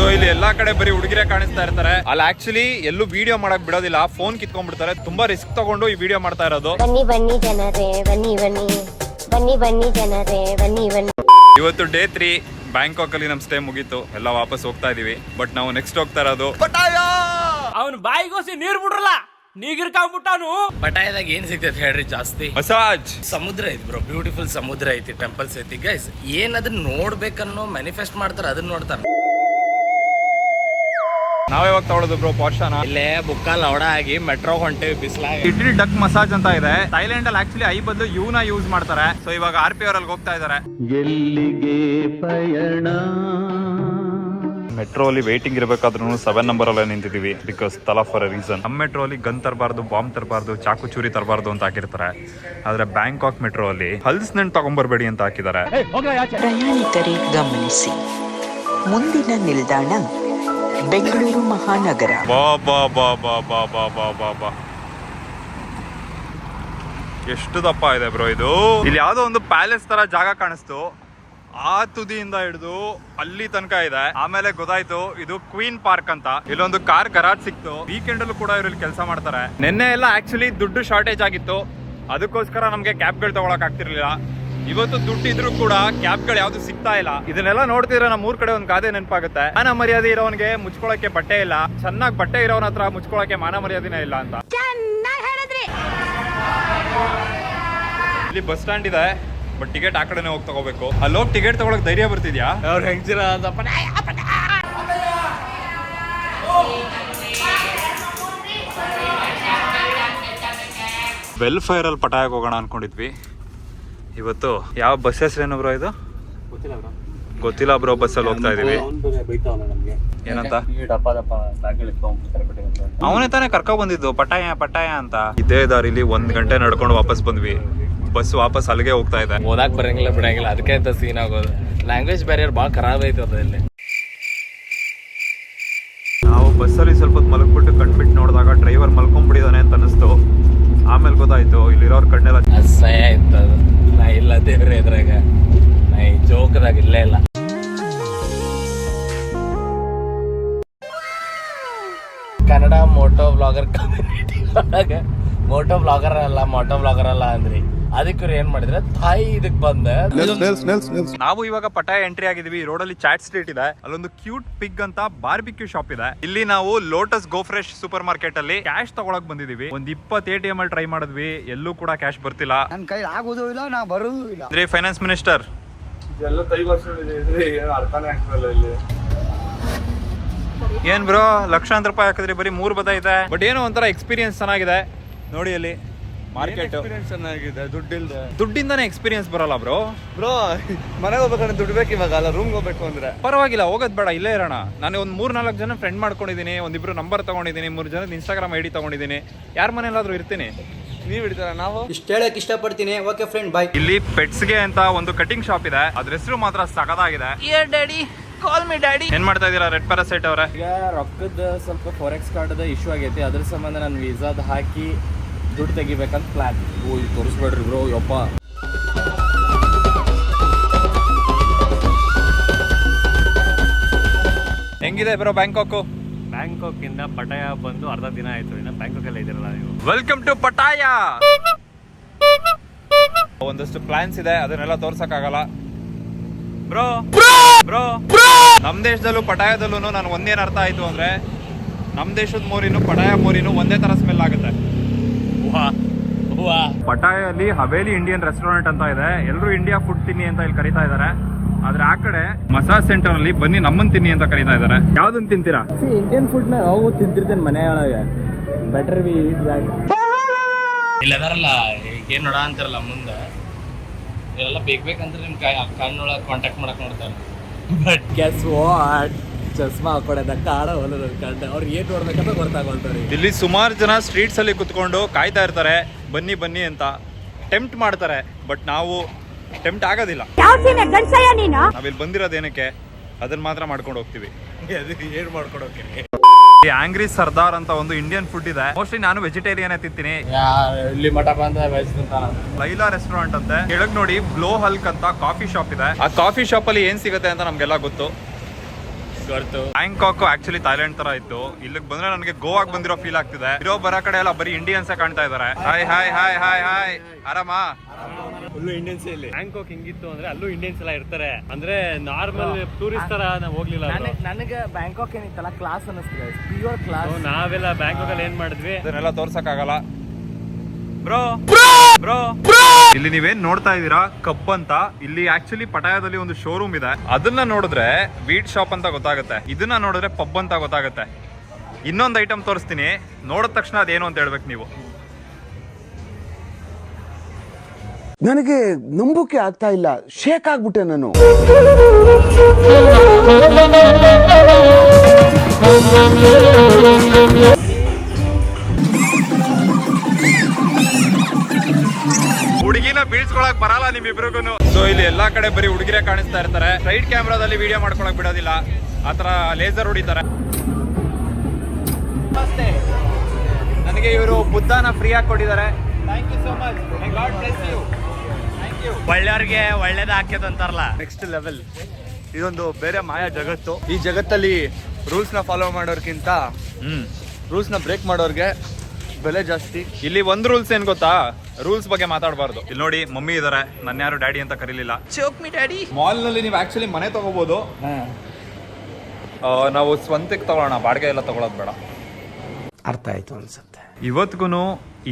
So ಇಲ್ಲಿ ಎಲ್ಲಾ ಕಡೆ ಬರೀ ಹುಡುಗಿರೇ ಕಾಣಿಸ್ತಾ ಇರ್ತಾರೆ. ಅಲ್ಲಿ ಆಕ್ಚುಲಿ ಎಲ್ಲೂ ವಿಡಿಯೋ ಮಾಡಕ್ ಬಿಡೋದಿಲ್ಲ, ಫೋನ್ ಕಿತ್ಕೊಂಡ್ಬಿಡ್ತಾರೆ. ತುಂಬಾ ರಿಸ್ಕ್ ತಗೊಂಡು ಈ ವಿಡಿಯೋ ಮಾಡ್ತಾ ಇರೋದು. ಬನ್ನಿ ಬನ್ನಿ ಜನರೇ ಬನ್ನಿ ಬನ್ನಿ ಬನ್ನಿ ಬನ್ನಿ ಜನರೇ ಬನ್ನಿ ಬನ್ನಿ. ಇವತ್ತು ಡೇ 3 ಬ್ಯಾಂಕಾಕ್ ಅಲ್ಲಿ ನಮ್ ಸ್ಟೇ ಮುಗೀತು. ಎಲ್ಲ ವಾಪಸ್ ಹೋಗ್ತಾ ಇದೀವಿ. ಬಟ್ ನಾವು ನೆಕ್ಸ್ಟ್ ಹೋಗ್ತಾ ಇರೋದು ಅವನು ಬಾಯಿಗೋಸಿ ನೀರ್ ಬಿಡ್ರಲ್ಲ, ನೀಗಿರ್ಕೊಂಡ್ಬಿಟ್ಟಾನು. ಪಟಾಯದಾಗ ಏನ್ ಸಿಗ್ತೈತೆ ಹೇಳ್ರಿ ಜಾಸ್ತಿ? ಮಸಾಜ್. ಸಮುದ್ರ ಐತಿ ಬ್ರೋ, ಬ್ಯೂಟಿಫುಲ್ ಸಮುದ್ರ ಐತಿ, ಟೆಂಪಲ್ಸ್ ಐತಿ. ಗೈಸ್ ಏನ್ ಅದನ್ನ ನೋಡ್ಬೇಕನ್ನೋ ಮ್ಯಾನಿಫೆಸ್ಟ್ ಮಾಡ್ತಾರ, ಅದನ್ನ ನೋಡ್ತಾರ. ನಾವ್ಯಾವಾಗ ತಗೊಳ್ಳೋದು ಬ್ರೋ ಪಾರ್ಷಾನ? ಇಲ್ಲೇ ಬುಕ್ಕಲ್ ಲವಡ ಆಗಿ ಮೆಟ್ರೋ ಹೊಂಟೇವಿ ಬಿಸ್ಲಾಗಿ. ಇಡ್ಲಿ ಡಕ್ ಮಸಾಜ್ ಅಂತ ಇದೆ. ಥೈಲ್ಯಾಂಡ್ ಅಲ್ಲಿ ಆಕ್ಚುಲಿ ಐ ಬದಲು ಯೂನ ಯೂಸ್ ಮಾಡ್ತಾರೆ. ಸೊ ಇವಾಗ RP ಅವರಲ್ಲಿ ಹೋಗ್ತಾ ಇದಾರೆ. ಎಲ್ಲಿಗೆ ಪಯಣ? ಮೆಟ್ರೋ ಅಲ್ಲಿ ವೇಟಿಂಗ್ ಇರಬೇಕಾದ್ರೂ 7 ನಂಬರ್ ಅಲ್ಲೇ ನಿಂತಿದೀವಿ. ಬಿಕಾಸ್ ತಲಾ ಫಾರ್ ಅ ರೀಸನ್. ನಮ್ಮ ಮೆಟ್ರೋ ಅಲ್ಲಿ ಗನ್ ತರಬಾರ್ದು, ಬಾಂಬ್ ತರಬಾರ್ದು, ಚಾಕು ಚೂರಿ ತರಬಾರ್ದು ಅಂತ ಹಾಕಿರ್ತಾರೆ. ಆದ್ರೆ ಬ್ಯಾಂಕಾಕ್ ಮೆಟ್ರೋ ಅಲ್ಲಿ ಹಲ್ಸ್ನೆಂಟ್ ತಗೊಂಡ್ಬರ್ಬೇಡಿ ಅಂತ ಹಾಕಿದ್ದಾರೆ. ಪ್ರಯಾಣಿಕರೇ ಗಮನಿಸಿ, ಮುಂದಿನ ನಿಲ್ದಾಣ ಬೆಂಗಳೂರು ಮಹಾನಗರ. ಬಾ ಬಾ ಬಾ ಬಾ ಬಾ ಬಾ ಬಾ ಬಾ ಬಾ, ಎಷ್ಟು ದಪ್ಪ ಇದೆ ಬ್ರೋ ಇದು. ಇಲ್ಲಿ ಯಾವ್ದೋ ಒಂದು ಪ್ಯಾಲೇಸ್ ತರ ಜಾಗ ಕಾಣಿಸ್ತು. ಆ ತುದಿಯಿಂದ ಹಿಡಿದು ಅಲ್ಲಿ ತನಕ ಇದೆ. ಆಮೇಲೆ ಗೊತ್ತಾಯ್ತು ಇದು ಕ್ವೀನ್ ಪಾರ್ಕ್ ಅಂತ. ಇಲ್ಲೊಂದು ಕಾರ್ ಗರಾಜ್ ಸಿಕ್ತು. ವೀಕೆಂಡ್ ಅಲ್ಲೂ ಕೂಡ ಇವ್ರಲ್ಲಿ ಕೆಲಸ ಮಾಡ್ತಾರೆ. ನಿನ್ನೆ ಎಲ್ಲ ಆಕ್ಚುಲಿ ದುಡ್ಡು ಶಾರ್ಟೇಜ್ ಆಗಿತ್ತು, ಅದಕ್ಕೋಸ್ಕರ ನಮ್ಗೆ ಕ್ಯಾಬ್ಗಳು ತಗೊಳಕ್ ಆಗ್ತಿರ್ಲಿಲ್ಲ. ಇವತ್ತು ದುಡ್ಡು ಇದ್ರೂ ಕೂಡ ಕ್ಯಾಬ್ಗಳು ಯಾವ್ದು ಸಿಗ್ತಾ ಇಲ್ಲ. ಇದನ್ನೆಲ್ಲ ನೋಡ್ತಿದ್ರೆ ನಮ್ಮ ಊರ್ ಕಡೆ ಒಂದ್ ಗಾದೆ ನೆನಪಾಗುತ್ತೆ. ಮಾನ ಮರ್ಯಾದೆ ಇರೋನ್ಗೆ ಮುಚ್ಕೊಳಕ್ಕೆ ಬಟ್ಟೆ ಇಲ್ಲ, ಚೆನ್ನಾಗಿ ಬಟ್ಟೆ ಇರೋನ್ ಹತ್ರ ಮುಚ್ಕೊಳಕ್ಕೆ ಮಾನ ಮರ್ಯಾದಿನೇ ಇಲ್ಲ ಅಂತ. ಇಲ್ಲಿ ಬಸ್ ಸ್ಟ್ಯಾಂಡ್ ಇದೆ, ಬಟ್ ಟಿಕೆಟ್ ಆ ಕಡೆನೆ ಹೋಗಿ ತಗೋಬೇಕು. ಅಲ್ಲಿ ಹೋಗಿ ಟಿಕೆಟ್ ತಗೊಳಕ್ ಧೈರ್ಯ ಬರ್ತಿದ್ಯಾ? ಅವ್ರು ಹೆಂಗ್ಸಿರ ಅಂತ ವೆಲ್ಫೇರ್ ಅಲ್ಲಿ ಪಟಾಯಕ್ಕೆ ಹೋಗೋಣ ಅನ್ಕೊಂಡಿದ್ವಿ. ಇವತ್ತು ಯಾವ ಬಸ್ ಹೆಸರೇನು ಬ್ರೋ ಇದು? ಗೊತ್ತಿಲ್ಲ ಬ್ರೋ. ಬಸ್ಸಲ್ಲಿ ಹೋಗ್ತಾ ಇದೀವಿ. ಏನಂತ? ಅವನೇ ತಾನೇ ಕರ್ಕೊ ಬಂದಿದ್ದು ಪಟಾಯ ಪಟಾಯ ಅಂತ. ಇದೇ ದಾರಿಲಿ 1 ಗಂಟೆ ನಡ್ಕೊಂಡು ವಾಪಸ್ ಬಂದ್ವಿ. ಬಸ್ ವಾಪಸ್ ಅಲ್ಲಿಗೆ ಹೋಗ್ತಾ ಇದೆ. ಓದಾಕ್ ಬರಂಗಿಲ್ಲ ಬಿಡಂಗಿಲ್ಲ, ಅದಕ್ಕೆ ಅಂತ ಸೀನ್ ಆಗೋದು. ಲ್ಯಾಂಗ್ವೇಜ್ ಬ್ಯಾರಿಯರ್ ಭಾಳ ಖರಾಬ್ ಐತೆ ಅದ್ರಲ್ಲಿ. ನಾವು ಬಸ್ಸಲ್ಲಿ ಸ್ವಲ್ಪ ಹೊತ್ತು ಮಲಗ್ಬಿಟ್ಟು ಕಣ್ಬಿಟ್ಟು ನೋಡಿದಾಗ ಡ್ರೈವರ್ ಮಲ್ಕೊಂಡ್ಬಿಟ್ಟಿದ್ದಾನೆ ಅಂತ ಅನಿಸ್ತು. ಆಮೇಲೆ ಗೊತ್ತಾಯ್ತು ಇಲ್ಲಿರೋರ್ ಕಣ್ಣೆಲ್ಲ ಅಸಹ್ಯ ಇತ್ತು ಅದು. ನಾ ಇಲ್ಲ ದೇವ್ರೆ ಇದ್ರಾಗ, ನಾ ಈ ಜೋಕದಾಗ ಇಲ್ಲೇ ಇಲ್ಲ. ಕನ್ನಡ ಮೋಟೋ ಬ್ಲಾಗರ್ ಕಮ್ಯುನಿಟಿ ಒಳಗ ಮೋಟೋ ಬ್ಲಾಗರ್ ಅಲ್ಲ ಅಂದ್ರಿ. ಅದಕ್ಕೆ ಏನ್ ಮಾಡಿದ್ರೆ ತಾಯಿ ಇದಕ್ ಬಂದ. ನಾವು ಇವಾಗ ಪಟಾಯ ಎಂಟ್ರಿ ಆಗಿದೀವಿ. ರೋಡಲ್ಲಿ ಚಾಟ್ ಸ್ಟ್ರೀಟ್ ಇದೆ, ಅಲ್ಲೊಂದು ಕ್ಯೂಟ್ ಪಿಗ್ ಅಂತ ಬಾರ್ಬಿಕ್ಯೂ ಶಾಪ್ ಇದೆ. ಇಲ್ಲಿ ನಾವು ಲೋಟಸ್ ಗೋ ಫ್ರೆಶ್ ಸೂಪರ್ ಮಾರ್ಕೆಟ್ ಅಲ್ಲಿ ಕ್ಯಾಶ್ ತಗೊಳಕ್ ಬಂದಿದೀವಿ. ಒಂದ್ 20 ATM ಅಲ್ಲಿ ಟ್ರೈ ಮಾಡಿದ್ವಿ, ಎಲ್ಲೂ ಕೂಡ ಕ್ಯಾಶ್ ಬರ್ತಿಲ್ಲ. ನನ್ ಕೈ ಆಗೋದು ಇಲ್ಲ, ನಾ ಬರೋದು ಇಲ್ಲ. ಅಂದ್ರೆ ಫೈನಾನ್ಸ್ ಮಿನಿಸ್ಟರ್ ಏನ್ ಬ್ರೋ ಲಕ್ಷಾಂತರ ರೂಪಾಯಿ ಹಾಕಿದ್ರಿ, ಬರೀ 3 ಬದೈತೆ. ಬಟ್ ಏನೋ ಒಂಥರ ಎಕ್ಸ್ಪೀರಿಯನ್ಸ್ ಚೆನ್ನಾಗಿದೆ ನೋಡಿ. ಅಲ್ಲಿ ಮಾರ್ಕೆಟ್ ಚೆನ್ನಾಗಿದೆ, ದುಡ್ಡಿಂದಾನೇ ಎಕ್ಸ್ಪೀರಿಯನ್ಸ್ ಬರಲ್ಲ ಬ್ರೋ. ಮನೆಗೆ ಹೋಗ್ಬೇಕಂದ್ರೆ ದುಡ್ಡು ಬೇಕು ಇವಾಗ, ಅಲ್ಲ ರೂಮ್ಗೆ ಹೋಗ್ಬೇಕು ಅಂದ್ರೆ ಪರವಾಗಿಲ್ಲ, ಹೋಗೋದ್ ಬೇಡ, ಇಲ್ಲೇ ಇರೋಣ. ನಾನು ಒಂದ್ 3-4 ಜನ ಫ್ರೆಂಡ್ ಮಾಡ್ಕೊಂಡಿದ್ದೀನಿ, ಒಂದಿಬ್ರು ನಂಬರ್ ತಗೊಂಡಿದ್ದೀನಿ, 3 ಜನದ Instagram ID ತಗೊಂಡಿದ್ದೀನಿ. ಯಾರ ಮನೇಲಾದ್ರೂ ಇರ್ತೀನಿ. ನೀವ್ ಹಿಡಿತಾರ? ನಾವು ಇಷ್ಟ ಹೇಳಕ್ ಇಷ್ಟಪಡ್ತೀನಿ. ಓಕೆ ಫ್ರೆಂಡ್, ಬಾಯ್. ಇಲ್ಲಿ ಪೆಟ್ಸ್ಗೆ ಅಂತ ಒಂದು ಕಟಿಂಗ್ ಶಾಪ್ ಇದೆ, ಅದ್ರ ಹೆಸರು ಮಾತ್ರ ಸಖತ್ತಾಗಿದೆ. ಏನ್ ಮಾಡ್ತಾ ಇದೀರಾ ರೆಡ್ ಪ್ಯಾರಾಸೈಟ್ ಅವರೇ? ಈಗ ರೊಕ್ಕದ ಸ್ವಲ್ಪ ಫಾರೆಕ್ಸ್ ಕಾರ್ಡ್ ಇಶ್ಯೂ ಆಗೈತಿ, ಅದ್ರ ಸಂಬಂಧ ನಾನು ವೀಸಾದ ಹಾಕಿ ದುಡ್ಡು ತೆಗಿಬೇಕಂತ ಪ್ಲಾನ್. ಓ ಇದು ತೋರಿಸ್ಬೇಡ್ರಿ ಬ್ರೋ, ಯಪ್ಪ. ಹೆಂಗಿದೆ ಬ್ರೋ ಬ್ಯಾಂಕಾಕ್? ಬ್ಯಾಂಕಾಕ್ ಇಂದ ಪಟಾಯ ಬಂದು ಅರ್ಧ ದಿನ ಆಯ್ತು, ಇನ್ನ ಬ್ಯಾಂಕಾಕ್ ಅಲ್ಲಿ ಇದ್ದೀರಲ್ಲ ನೀವು. Welcome to Pattaya. ಒಂದಷ್ಟು ಪ್ಲಾನ್ಸ್ ಇದೆ, ಅದನ್ನೆಲ್ಲ ತೋರ್ಸಕ್ ಆಗಲ್ಲ ಬ್ರೋ. ನಮ್ ದೇಶದಲ್ಲೂ ಪಟಾಯದಲ್ಲೂ ನಾನು ಒಂದೇನ್ ಅರ್ಥ ಆಯ್ತು ಅಂದ್ರೆ, ನಮ್ ದೇಶದ ಮೋರಿನು ಪಟಾಯ ಮೋರಿನು ಒಂದೇ ತರ ಸ್ಮೆಲ್ ಆಗುತ್ತೆ. ಪಟಾಯಲ್ಲಿ ಹವೇಲಿ ಇಂಡಿಯನ್ ರೆಸ್ಟೋರೆಂಟ್ ಅಂತ ಇದೆ. ಎಲ್ಲರೂ ಇಂಡಿಯಾ ಫುಡ್ ತಿನ್ನಿ ಅಂತ ಇಲ್ಲಿ ಕರೀತಾ ಇದಾರೆ. ಆದ್ರೆ ಆ ಕಡೆ ಮಸಾಜ್ ಸೆಂಟರ್ ಅಲ್ಲಿ ಬನ್ನಿ ನಮ್ಮನ್ ತಿನ್ನಿ ಅಂತ ಕರೀತಾ ಇದಾರೆ. ಯಾವ್ದನ್ ತಿಂತೀರಾ? ಇಂಡಿಯನ್ ಫುಡ್ ನ ಯಾವಾಗ ತಿಂತಿರ್ತೇನೆ ಮನೆಯೊಳಗೆ. Better we eat that. ಇಲ್ಲದಾರಲ್ಲ ಏನ್ ನೋಡ ಅಂತಾರಲ್ಲ ಮುಂದೆ ಇವೆಲ್ಲ ಬೇಕಂದ್ರೆ ನಿಮ್ ಕಣ್ಣೊಳಗೆ ಕಾಂಟ್ಯಾಕ್ಟ್ ಮಾಡಕ್ ನೋಡ್ತಾರೆ. ಬಟ್ ಗೆಸ್ ವಾಟ್, ಚಸ್ಮಾ ಹಾಕೊಡೋದ ಕಾಡ ಹೊಲದ ಕಂಡ ಅವ್ರಿಗೆ ಏನ್ ನೋಡ್ಬೇಕಂತ ಗೊತ್ತಾಗೋಲ್ತಾರೆ. ಇಲ್ಲಿ ಸುಮಾರು ಜನ ಸ್ಟ್ರೀಟ್ಸ್ ಅಲ್ಲಿ ಕುತ್ಕೊಂಡು ಕಾಯ್ತಾ ಇರ್ತಾರೆ, ಬನ್ನಿ ಬನ್ನಿ ಅಂತ ಟೆಂಪ್ಟ್ ಮಾಡ್ತಾರೆ. ಬಟ್ ನಾವು ಟೆಂಪ್ಟ್ ಆಗೋದಿಲ್ಲ. ನಾವಿಲ್ಲಿ ಬಂದಿರೋದೇನಕ್ಕೆ ಅದನ್ನ ಮಾತ್ರ ಮಾಡ್ಕೊಂಡು ಹೋಗ್ತೀವಿ. ಏನ್ ಮಾಡ್ಕೊಂಡು ಹೋಗ್ತೀನಿ. ಆಂಗ್ರಿ ಸರ್ದಾರ್ ಅಂತ ಒಂದು ಇಂಡಿಯನ್ ಫುಡ್ ಇದೆ. ಮೋಸ್ಟ್ಲಿ ನಾನು ವೆಜಿಟೇರಿಯನ್ ತಿಂತೀನಿ. ಇಲ್ಲಿ ಮಠ ಬಂದ ವೆಜ್ ತಿಂತಾನ. ಲೈಲಾ ರೆಸ್ಟೋರೆಂಟ್ ಅಂತೆ. ಕೆಳಗ್ ನೋಡಿ ಬ್ಲೋ ಹಲ್ಕ್ ಅಂತ ಕಾಫಿ ಶಾಪ್ ಇದೆ. ಆ ಕಾಫಿ ಶಾಪ್ ಅಲ್ಲಿ ಏನ್ ಸಿಗುತ್ತೆ ಅಂತ ನಮ್ಗೆಲ್ಲ ಗೊತ್ತು. ಗೊತ್ತು. ಬ್ಯಾಂಕಾಕ್ ಆಕ್ಚುಲಿ ಥೈಲ್ಯಾಂಡ್ ತರ ಇತ್ತು. ಇಲ್ಲಿಗೆ ಬಂದ್ರೆ ನನಗೆ ಗೋವಾಗ್ ಬಂದಿರೋ ಫೀಲ್ ಆಗ್ತಿದೆ. ಇರೋ ಬರೋ ಕಡೆ ಎಲ್ಲ ಬರೀ ಇಂಡಿಯನ್ಸ್ ಕಾಣ್ತಾ ಇದಾರೆ. Hi hi hi hi hi, ಆರಾಮಾ? ಫುಲ್ಲು ಇಂಡಿಯನ್ಸ್ ಇಲ್ಲಿ. ಬ್ಯಾಂಕಾಕ್ ಹಿಂಗಿತ್ತು ಅಂದ್ರೆ ಅಲ್ಲೂ ಇಂಡಿಯನ್ಸ್ ಎಲ್ಲ ಇರ್ತಾರೆ. ಅಂದ್ರೆ ನಾರ್ಮಲ್ ಟೂರಿಸ್ಟ್ ತರ ನಾವು ಹೋಗ್ಲಿಲ್ಲ. ನನಗೆ ಬ್ಯಾಂಕಾಕ್ ಏನಿತ್ತಲ್ಲ ಕ್ಲಾಸ್ ಅನ್ನಿಸ್ತಿದೆ, ಪ್ಯೂರ್ ಕ್ಲಾಸ್. ನಾವೆಲ್ಲ ಬ್ಯಾಂಕಾಕ್ ಅಲ್ಲಿ ಏನ್ ಮಾಡಿದ್ವಿ ಇದನ್ನೆಲ್ಲ ತೋರ್ಸಕ್ ಆಗಲ್ಲ ಬ್ರೋ. ಇಲ್ಲಿ ನೀವೇನ್ ನೋಡ್ತಾ ಇದೀರಾ ಕಪ್ ಅಂತ, ಇಲ್ಲಿ ಆಕ್ಚುಲಿ ಪಟಾಯದಲ್ಲಿ ಒಂದು ಶೋರೂಮ್ ಇದೆ. ಅದನ್ನ ನೋಡಿದ್ರೆ ವೀಟ್ ಶಾಪ್ ಅಂತ ಗೊತ್ತಾಗುತ್ತೆ, ಇದನ್ನ ನೋಡಿದ್ರೆ ಪಬ್ ಅಂತ ಗೊತ್ತಾಗುತ್ತೆ. ಇನ್ನೊಂದು ಐಟಮ್ ತೋರಿಸ್ತೀನಿ, ನೋಡಿದ ತಕ್ಷಣ ಅದೇನು ಅಂತ ಹೇಳ್ಬೇಕು ನೀವು. ನನಗೆ ನಂಬೋಕೆ ಆಗ್ತಾ ಇಲ್ಲ, ಶೇಕ್ ಆಗ್ಬಿಟ್ಟೆ ನಾನು. ಹುಡುಗಿನ ಬೀಳ್ಸ್ಕೊಳಕ್ ಬರಲ್ಲ ನಿಮ್ಮಿಬ್ರಿಗೂ. ಸೊ ಇಲ್ಲಿ ಎಲ್ಲಾ ಕಡೆ ಬರೀ ಹುಡುಗಿರೇ ಕಾಣಿಸ್ತಾ ಇರ್ತಾರೆ. ಸೈಡ್ ಕ್ಯಾಮ್ರಾದಲ್ಲಿ ವಿಡಿಯೋ ಮಾಡ್ಕೊಳಕ್ ಬಿಡೋದಿಲ್ಲ, ಆತರ ಲೇಸರ್ ಹೊಡಿತಾರೆ. ನನಗೆ ಇವರು ಬುದ್ಧನ ಫ್ರೀ ಆಗಿ ಕೊಟ್ಟಿದ್ದಾರೆ. Thank you so much. God bless you. Thank you. ಒಳ್ಳೆಯವ್ರಿಗೆ ಒಳ್ಳೇದ ಹಾಕ್ಯದ ಅಂತಾರಲ್ಲ, ನೆಕ್ಸ್ಟ್ ಲೆವೆಲ್. ಇದೊಂದು ಬೇರೆ ಮಾಯಾ ಜಗತ್ತು. ಈ ಜಗತ್ತಲ್ಲಿ ರೂಲ್ಸ್ ನ ಫಾಲೋ ಮಾಡೋರ್ಗಿಂತ ರೂಲ್ಸ್ ನ ಬ್ರೇಕ್ ಮಾಡೋರ್ಗೆ ಬೆಲೆ ಜಾಸ್ತಿ. ಇಲ್ಲಿ ಒಂದು ರೂಲ್ಸ್ ಏನ್ ಗೊತ್ತಾ, ರೂಲ್ಸ್ ಬಗ್ಗೆ ಮಾತಾಡಬಾರ್ದು. ಇಲ್ಲಿ ನೋಡಿ ಮಮ್ಮಿ ಇದಾರೆ, ನನ್ನ ಯಾರು ಡ್ಯಾಡಿ ಅಂತ ಕರೀಲಿಲ್ಲ. ಚೋಕ್ ಮಿ ಡ್ಯಾಡಿ. ಮಾಲ್ ನಲ್ಲಿ ನೀವು ಆಕ್ಚುಲಿ ಮನೆ ತಗೋಬಹುದು, ನಾವು ಸ್ವಂತಕ್ಕೆ ತಗೊಳ್ಳೋಣ, ಬಾಡಿಗೆ ಎಲ್ಲ ತಗೊಳ್ಳೋದು ಬೇಡ. ಅರ್ಥ ಆಯ್ತು ಅನ್ಸುತ್ತೆ. ಇವತ್ತಿಗೂ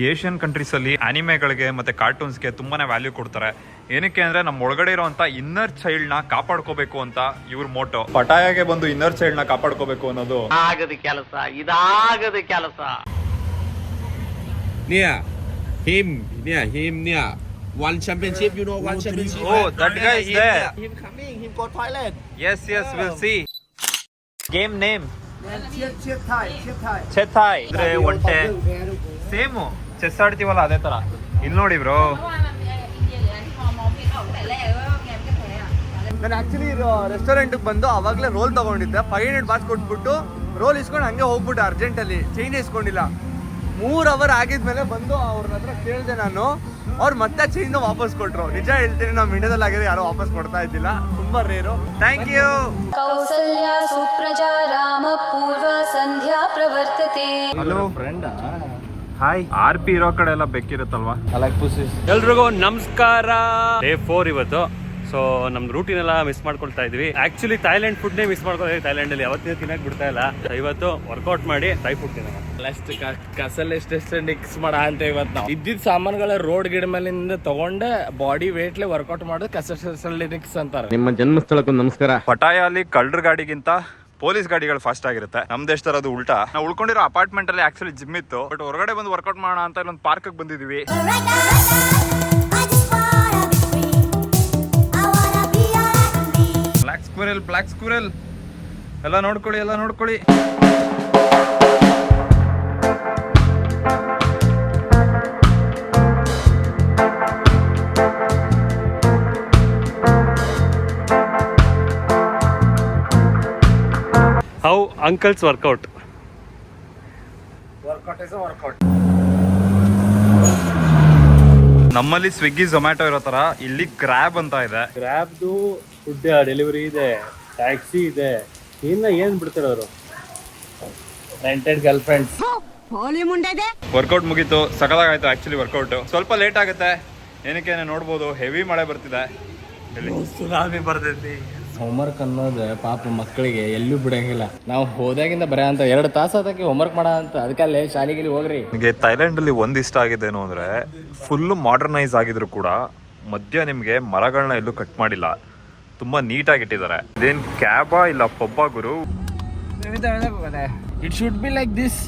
ಏಷ್ಯನ್ ಕಂಟ್ರೀಸ್ ಅಲ್ಲಿ ಆನಿಮೆಗಳಿಗೆ ಮತ್ತೆ ಕಾರ್ಟೂನ್ಸ್ಗೆ ತುಂಬಾನೇ ವ್ಯಾಲ್ಯೂ ಕೊಡ್ತಾರೆ. ಏನಕ್ಕೆ ಅಂದ್ರೆ ನಮ್ಮ ಒಳಗಡೆ ಇರುವಂತ ಇನ್ನರ್ ಚೈಲ್ಡ್ ನ ಕಾಪಾಡ್ಕೋಬೇಕು ಅಂತ ಇವ್ರ ಮೋಟೋ. ಪಟಾಯಗೆ ಬಂದು ಇನ್ನರ್ ಚೈಲ್ಡ್ ನ ಕಾಪಾಡ್ಕೋಬೇಕು ಅನ್ನೋದು ಆಗದ ಕೆಲಸ, ಇದಾಗದ ಕೆಲಸ. One championship, you know, one championship. Oh, that guy is there. Him coming, him go Thailand. Yes, we'll see. Game name Chiat Thai. ಚೆಥಾಯ್ ಅಂದ್ರೆ ಒಂಟೆ. ಸೇಮ್ ಚೆಸ್ ಆಡ್ತೀವಲ್ಲ ಅದೇ ತರ. ಇಲ್ಲಿ ನೋಡಿ ಬ್ರೋ, ನಾನು ಆಕ್ಚುಲಿ ರೆಸ್ಟೋರೆಂಟ್ಗೆ ಬಂದು ಅವಾಗಲೇ ರೋಲ್ ತಗೊಂಡಿದ್ದೆ. 500 ಬಾತ್ ಕೊಟ್ಬಿಟ್ಟು ರೋಲ್ ಇಸ್ಕೊಂಡು ಹಂಗೆ ಹೋಗ್ಬಿಟ್ಟು ಅರ್ಜೆಂಟಲ್ಲಿ ಚೇಂಜ್ ಇಸ್ಕೊಂಡಿಲ್ಲ. 3 ಅವರ್ ಆಗಿದ್ಮೇಲೆ ಬಂದು ಅವ್ರ ಹತ್ರ ಕೇಳಿದೆ ನಾನು, ಅವ್ರು ಮತ್ತೆ ಚೇಂಜ್ ವಾಪಸ್ ಕೊಟ್ರು. ನಿಜ ಹೇಳ್ತೀನಿ, ನಮ್ಮ ಇಂಡಿಯಾದಲ್ಲಿ ಆಗಿದ್ರೆ ಯಾರು ವಾಪಸ್ ಕೊಡ್ತಾ ಇದ್ದಿಲ್ಲ, ತುಂಬಾ ರೇರು. Thank you. ಕೌಸಲ್ಯ ಸುಪ್ರಜಾ ರಾಮ ಪೂರ್ವ ಸಂಧ್ಯಾ ಪ್ರವರ್ತತೆ. Hello friend. ಹಾಯ್. RP ಇರೋ ಕಡೆ ಎಲ್ಲ ಬೆಕ್ಕಿರುತ್ತಲ್ವಾ? ಎಲ್ರಿಗೂ ನಮಸ್ಕಾರ. ಡೇ 4 ಇವತ್ತು. ಸೊ ನಮ್ದು ರೂಟೀನ್ ಎಲ್ಲ ಮಿಸ್ ಮಾಡ್ಕೊಳ್ತಾ ಇದ್ವಿ. ಆಕ್ಚುಲಿ ಥೈಲ್ಯಾಂಡ್ ಫುಡ್ನೇ ಮಿಸ್ ಮಾಡ್ಕೊಳ್ತೀವಿ. ಥೈಲ್ಯಾಂಡ್ ಅಲ್ಲಿ ಯಾವತ್ತಿನ ತಿನ್ನಕ್ ಬಿಡ್ತಾ ಇಲ್ಲ. ಇವತ್ತು ವರ್ಕೌಟ್ ಮಾಡಿ ಥೈ ಫುಡ್ ತಿನ್ನೋಣ. ಕಸಲ್ ಎಷ್ಟೆಕ್ಸ್ ಮಾಡ ಅಂತ ಇವತ್ತು ನಾವು ಇದ್ದಿದ್ದ ಸಾಮಾನುಗಳ ರೋಡ್ ಗಿಡ ಮೇಲಿಂದ ತಗೊಂಡೆ ಬಾಡಿ ವೇಟ್ಲೆ ವರ್ಕೌಟ್ ಮಾಡೋದು ಕಸಲಿಕ್ಸ್ ಅಂತಾರೆ. ನಿಮ್ಮ ಜನ್ಮಸ್ಥಳಕ್ಕೂ ನಮಸ್ಕಾರ. ಪಟಾಯ ಅಲ್ಲಿ ಕಳ್ಳರ ಗಾಡಿಗಿಂತ ಪೊಲೀಸ್ ಗಾಡಿಗಳು ಫಾಸ್ಟ್ ಆಗಿರುತ್ತೆ. ನಮ್ ದೇಶದಲ್ಲಿ ಅದು ಉಲ್ಟಾ. ನಾವು ಉಳ್ಕೊಂಡಿರೋ ಅಪಾರ್ಟ್ಮೆಂಟ್ ಅಲ್ಲಿ ಆಕ್ಚುಲಿ ಜಿಮ್ ಇತ್ತು, ಬಟ್ ಹೊರಗಡೆ ಬಂದು ವರ್ಕೌಟ್ ಮಾಡೋಣ ಅಂತ ಇಲ್ಲೊಂದು ಪಾರ್ಕ್ ಬಂದಿದೀವಿ. ಬ್ಲಾಕ್ ಸ್ಕ್ವಿರಲ್ ಎಲ್ಲ ನೋಡ್ಕೊಳ್ಳಿ. How uncles workout. ನಮ್ಮಲ್ಲಿ ಸ್ವಿಗ್ಗಿ ಝೊಮ್ಯಾಟೊ ಇರೋ ತರ ಇಲ್ಲಿ ಗ್ರ್ಯಾಬ್ ಅಂತ ಇದೆ. ಗ್ರ್ಯಾಬ್ದು ಫುಡ್ ಡೆಲಿವರಿ ಇದೆ, ಟ್ಯಾಕ್ಸಿ ಇದೆ. ಇನ್ನ ಏನ್ ಬಿಡ್ತಾರೆ ಅವರು, ರೆಂಟೆಡ್ ಗರ್ಲ್ ಫ್ರೆಂಡ್ಸ್. ವರ್ಕೌಟ್ ಮುಗೀತು, ಸಕಲಾಗಾಯ್ತು. ಆಕ್ಚುಲಿ ವರ್ಕೌಟ್ ಸ್ವಲ್ಪ ಲೇಟ್ ಆಗುತ್ತೆ. ಏನಕ್ಕೆ ನೋಡ್ಬೋದು, ಹೆವಿ ಮಳೆ ಬರ್ತಿದೆ. ಸುನಾಮಿ ಬರ್ತೈತಿ. ಹೋಮ್ವರ್ಕ್ ಅನ್ನೋದು ಪಾಪ ಮಕ್ಕಳಿಗೆ ಎಲ್ಲೂ ಬಿಡಂಗಿಲ್ಲ. ನಾವು ಹೋದಾಗಿಂದ ಬರ ಅಂತ 2 ತಾಸು ಅದಕ್ಕೆ ಹೋಮ್ವರ್ಕ್ ಮಾಡ ಅಂತ, ಅದಕ್ಕಲ್ಲೇ ಶಾಲೆಗೆ ಹೋಗ್ರಿ. ನಿಮಗೆ ಥೈಲ್ಯಾಂಡ್ ಅಲ್ಲಿ ಒಂದ್ ಇಷ್ಟ ಆಗಿದ್ದೇನು ಅಂದ್ರೆ, ಫುಲ್ ಮಾಡರ್ನೈಸ್ ಆಗಿದ್ರು ಕೂಡ ಮಧ್ಯ ನಿಮ್ಗೆ ಮರಗಳನ್ನ ಎಲ್ಲೂ ಕಟ್ ಮಾಡಿಲ್ಲ, ತುಂಬಾ ನೀಟಾಗಿ ಇಟ್ಟಿದ್ದಾರೆ. ಇದೇನ್ ಕ್ಯಾಬಾ ಇಲ್ಲ ಪಬ್ಬಾ ಗುರು? It should be like this.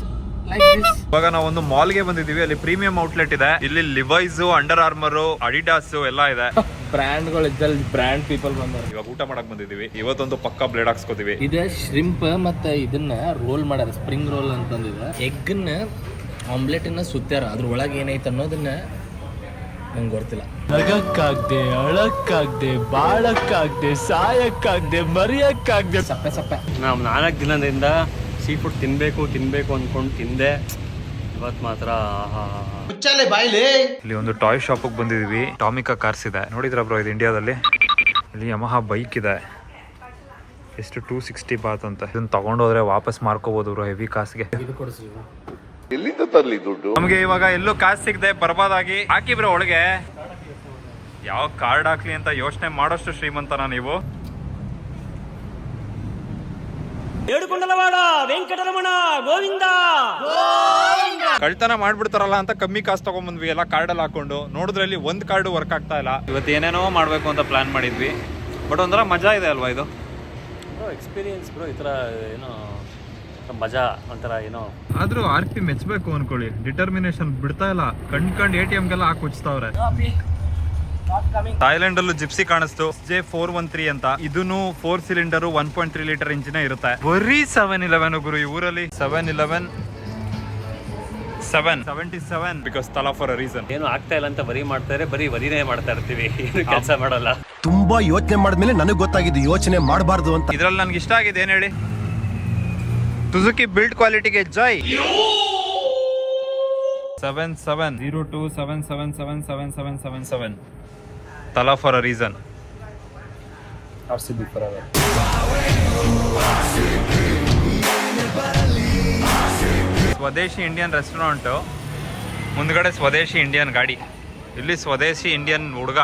ಇವಾಗ ನಾವು ಒಂದು ಮಾಲ್ಗೆ ಬಂದಿದೀವಿ. ಅಲ್ಲಿ ಪ್ರೀಮಿಯಂ ಔಟ್ಲೆಟ್ ಇದೆ. ಇಲ್ಲಿ ಲಿವೈಸ್, ಅಂಡರ್ ಆರ್ಮರ್, ಅಡಿಡಾಸ್ ಎಲ್ಲ ಇದೆ. ಬ್ರ್ಯಾಂಡ್ಗಳು ಇದ್ದಲ್ಲಿ ಬ್ರ್ಯಾಂಡ್ ಪೀಪಲ್ ಬಂದಾರ. ಇವಾಗ ಊಟ ಮಾಡಕ್ ಬಂದಿದೀವಿ. ಇವತ್ತೊಂದು ಪಕ್ಕಾ ಬ್ಲೇಡ್ ಹಾಕ್ಸ್ಕೊತೀವಿ. ಇದೆ ಶ್ರಿಂಪ್ ಮತ್ತೆ ಇದನ್ನ ರೋಲ್ ಮಾಡ್ಯಾರ, ಸ್ಪ್ರಿಂಗ್ ರೋಲ್ ಅಂತಂದಿದೆ. ಎಗ್ನ ಆಮ್ಲೆಟ್ ಅನ್ನ ಸುತ್ತಾರ, ಅದ್ರ ಒಳಗೆ ಏನೈತೆ ಅನ್ನೋದನ್ನ ನಂಗೆ ಗೊತ್ತಿಲ್ಲ. ನಗಕ್ಕಾಗ್ದೆ, ಅಳಕ್ಕಾಗ್ದೆ, ಬಾಳಕ್ಕಾಗ್ದೆ, ಸಾಯಕ್ಕಾಗ್ದೆ, ಮರಿಯಕ್ಕಾಗ್ದೆ, ಸಪ್ಪೆ. ನಾವು 4 ದಿನದಿಂದ ಸೀ ಫುಡ್ ತಿನ್ಬೇಕು ಅನ್ಕೊಂಡು ತಿಂದೆ. ಇವತ್ತು ಮಾತ್ರ ಇಲ್ಲಿ ಒಂದು ಟಾಯ್ ಶಾಪ್ ಬಂದಿದೀವಿ. ಟಾಮಿಕಾ ಕಾರ್ಸ್ ಇದೆ, ನೋಡಿದ್ರ ಬ್ರೋ? ಇದು ಇಂಡಿಯಾದಲ್ಲಿ. ಇಲ್ಲಿ ಯಮಹಾ ಬೈಕ್ ಇದೆ. ಎಷ್ಟು 260 ಬಾತ್ ಅಂತ. ಇದನ್ನ ತಗೊಂಡೋದ್ರೆ ವಾಪಸ್ ಮಾರ್ಕೋಬಹುದು ಬ್ರೋ ಹೆವಿ ಕಾಸ್ಗೆ. ಎಲ್ಲಿಂದ ತರ್ಲಿ ದುಡ್ಡು? ನಮ್ಗೆ ಇವಾಗ ಎಲ್ಲೂ ಕಾಸು ಸಿಗದೆ ಬರ್ಬಾದಾಗಿ ಹಾಕಿ ಬ್ರೋ ಒಳಗೆ. ಯಾವ ಕಾರ್ಡ್ ಹಾಕ್ಲಿ ಅಂತ ಯೋಚನೆ ಮಾಡೋಷ್ಟು ಶ್ರೀಮಂತನ ನೀವು? ಕಳ್ತನ ಮಾಡ್ಬಿಡ್ತಾರಲ್ಲ ಅಂತ ಕಮ್ಮಿ ಕಾಸು ತಗೊಂಡ್ಬಂದ್ವಿ ಎಲ್ಲ ಕಾರ್ಡಲ್ಲಿ ಹಾಕೊಂಡು. ನೋಡಿದ್ರಲ್ಲಿ ಒಂದ್ ಕಾರ್ಡ್ ವರ್ಕ್ ಆಗ್ತಾ ಇಲ್ಲ. ಇವತ್ತು ಏನೇನೋ ಮಾಡ್ಬೇಕು ಅಂತ ಪ್ಲಾನ್ ಮಾಡಿದ್ವಿ, ಬಟ್ ಒಂಥರ ಮಜಾ ಇದೆ ಅಲ್ವಾ ಇದು? ಎಕ್ಸ್ಪೀರಿಯನ್ಸ್ ಬ್ರೋ, ಈ ಥರ ಏನೋ ಮಜಾ ಒಂಥರ ಏನೋ. ಆದ್ರೂ RP ಮೆಚ್ಚಬೇಕು ಅನ್ಕೊಳ್ಳಿ, ಡಿಟರ್ಮಿನೇಷನ್ ಬಿಡ್ತಾ ಇಲ್ಲ. ಕಂಡ್ ATMಗೆಲ್ಲ ಹಾಕಿ ಉಚ್ತಾವ್ರೆ. ಥೈಲ್ಯಾಂಡ್ ಅಲ್ಲೂ ಜಿಪ್ಸಿ ಕಾಣಿಸ್ತು, J413 ಅಂತ. ಇದನ್ನು 4 ಸಿಲಿಂಡರ್ 1.3 ಲೀಟರ್ ಇಂಜಿನ್ ಇರುತ್ತೆ. ಬರೀ 711 ಗುರು ಈ ಊರಲ್ಲಿ. 711 777 ಬಿಕಾಸ್ ತಲಾ ಫಾರ್ ಅ ರೀಸನ್. ಏನು ಆಗ್ತಾ ಇಲ್ಲ ಅಂತ ಬರೀ ಮಾಡ್ತಾರೆ, ಬರೀ ವರಿನೇ ಮಾಡ್ತಾ ಇರ್ತೀವಿ, ಏನು ಕೆಲಸ ಮಾಡಲ್ಲ. ತುಂಬಾ ಯೋಚನೆ ಮಾಡಿದ್ಮೇಲೆ ನನಗೆ ಗೊತ್ತಾಗಿದ್ದು ಯೋಚನೆ ಮಾಡಬಾರ್ದು ಅಂತ. ಇದ್ರಲ್ಲಿ ನನ್ಗೆ ಇಷ್ಟ ಆಗಿದೆ ಏನ್ ಹೇಳಿ, ಸುಜುಕಿ ಬಿಲ್ಡ್ ಕ್ವಾಲಿಟಿಗೆ ಜೈ. 770277777777 ತಲಾ ಫಾರ್ ಅ ರೀಸನ್. ಸ್ವದೇಶಿ ಇಂಡಿಯನ್ ರೆಸ್ಟೋರೆಂಟ್ ಮುಂದ್ಗಡೆ ಸ್ವದೇಶಿ ಇಂಡಿಯನ್ ಗಾಡಿ, ಇಲ್ಲಿ ಸ್ವದೇಶಿ ಇಂಡಿಯನ್ ಹುಡುಗ.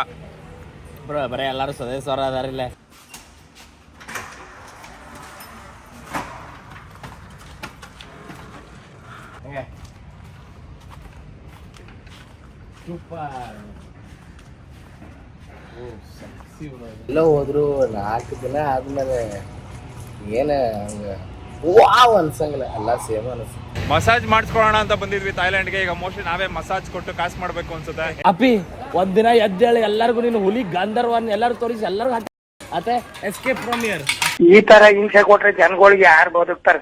ಬ್ರೋ ಬರೀ ಎಲ್ಲರೂ ಸದಸ್ಯರು ಅದಾರಿಲ್ಲ. ಎಲ್ಲ ಹೋದ್ರು 4 ದಿನ ಆದ್ಮೇಲೆ ಏನ ವಾವ್ ಅನ್ಸಂಗಿಲ್ಲ, ಎಲ್ಲ ಸೇಮ್ ಅನ್ಸುತ್ತೆ. ಮಸಾಜ್ ಮಾಡಿಸ್ಕೊಳ್ಳೋಣ ಅಂತ ಬಂದಿದ್ವಿ ಥೈಲ್ಯಾಂಡ್ಗೆ. ಈಗ ಮೋಸ್ಟ್ಲಿ ನಾವೇ ಮಸಾಜ್ ಕೊಟ್ಟು ಕಾಸು ಮಾಡ್ಬೇಕು ಅನ್ಸುತ್ತೆ. ಅಪ್ಪಿ ಒಂದಿನ ಎದ್ದೇಳಿ ಎಲ್ಲರಿಗೂ ನೀನು ಹುಲಿ ಗಂಧರ್ವನ್ ಎಲ್ಲರೂ ತೋರಿಸಿ ಎಲ್ಲರಿಗೂ ಅತೆ ಎಸ್ಕೇಪ್ ಫ್ರಮ್ ಹಿಯರ್. ಈ ತರ ಹಿಂಸೆ ಕೊಟ್ರೆ ಜನಗಳಿಗೆ ಯಾರು ಬದುಕ್ತಾರ?